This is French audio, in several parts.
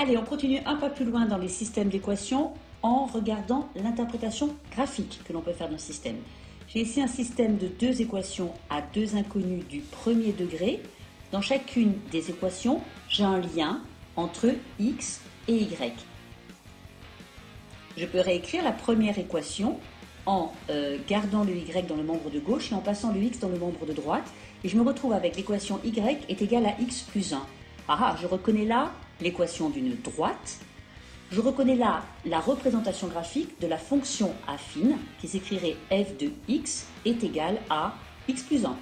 Allez, on continue un peu plus loin dans les systèmes d'équations en regardant l'interprétation graphique que l'on peut faire d'un système. J'ai ici un système de deux équations à deux inconnus du premier degré. Dans chacune des équations, j'ai un lien entre x et y. Je peux réécrire la première équation en gardant le y dans le membre de gauche et en passant le x dans le membre de droite. Et je me retrouve avec l'équation y est égale à x plus 1. Je reconnais là l'équation d'une droite. Je reconnais là la représentation graphique de la fonction affine qui s'écrirait f de x est égal à x plus 1.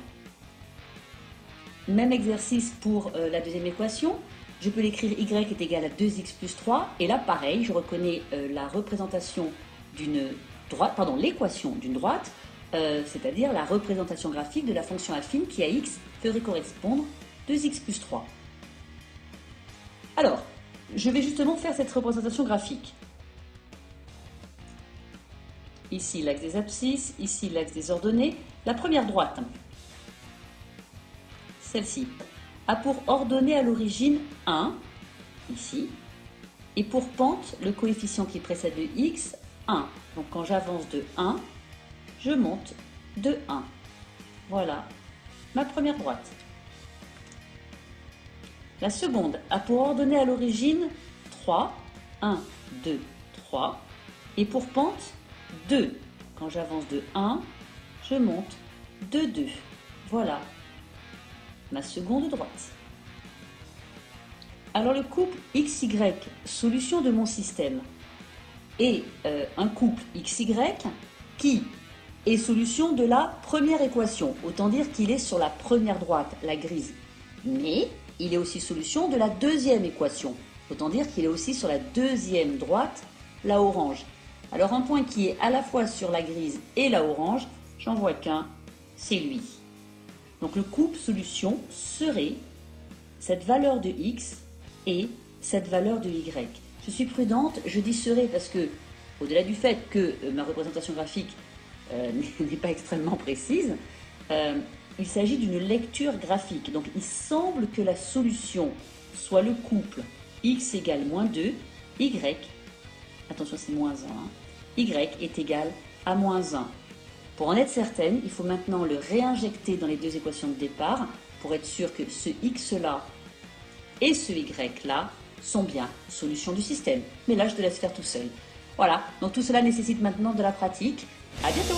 Même exercice pour la deuxième équation. Je peux l'écrire y est égal à 2x plus 3. Et là, pareil, je reconnais la représentation d'une droite, l'équation d'une droite, c'est-à-dire la représentation graphique de la fonction affine qui à x ferait correspondre 2x plus 3. Alors, je vais justement faire cette représentation graphique. Ici l'axe des abscisses, ici l'axe des ordonnées. La première droite, celle-ci, a pour ordonnée à l'origine 1, ici, et pour pente, le coefficient qui précède le x, 1. Donc quand j'avance de 1, je monte de 1. Voilà ma première droite. La seconde a pour ordonnée à l'origine 3, 1, 2, 3, et pour pente 2. Quand j'avance de 1, je monte de 2. Voilà ma seconde droite. Alors le couple XY, solution de mon système, est un couple XY qui est solution de la première équation. Autant dire qu'il est sur la première droite, la grise. Mais il est aussi solution de la deuxième équation. Autant dire qu'il est aussi sur la deuxième droite, la orange. Alors un point qui est à la fois sur la grise et la orange, j'en vois qu'un, c'est lui. Donc le couple solution serait cette valeur de x et cette valeur de y. Je suis prudente, je dis serait parce que, au-delà du fait que ma représentation graphique n'est pas extrêmement précise, il s'agit d'une lecture graphique. Donc il semble que la solution soit le couple x égale moins 2, y, attention c'est moins 1, y est égal à moins 1. Pour en être certaine, il faut maintenant le réinjecter dans les deux équations de départ pour être sûr que ce x-là et ce y-là sont bien solutions du système. Mais là, je te laisse faire tout seul. Voilà, donc tout cela nécessite maintenant de la pratique. À bientôt!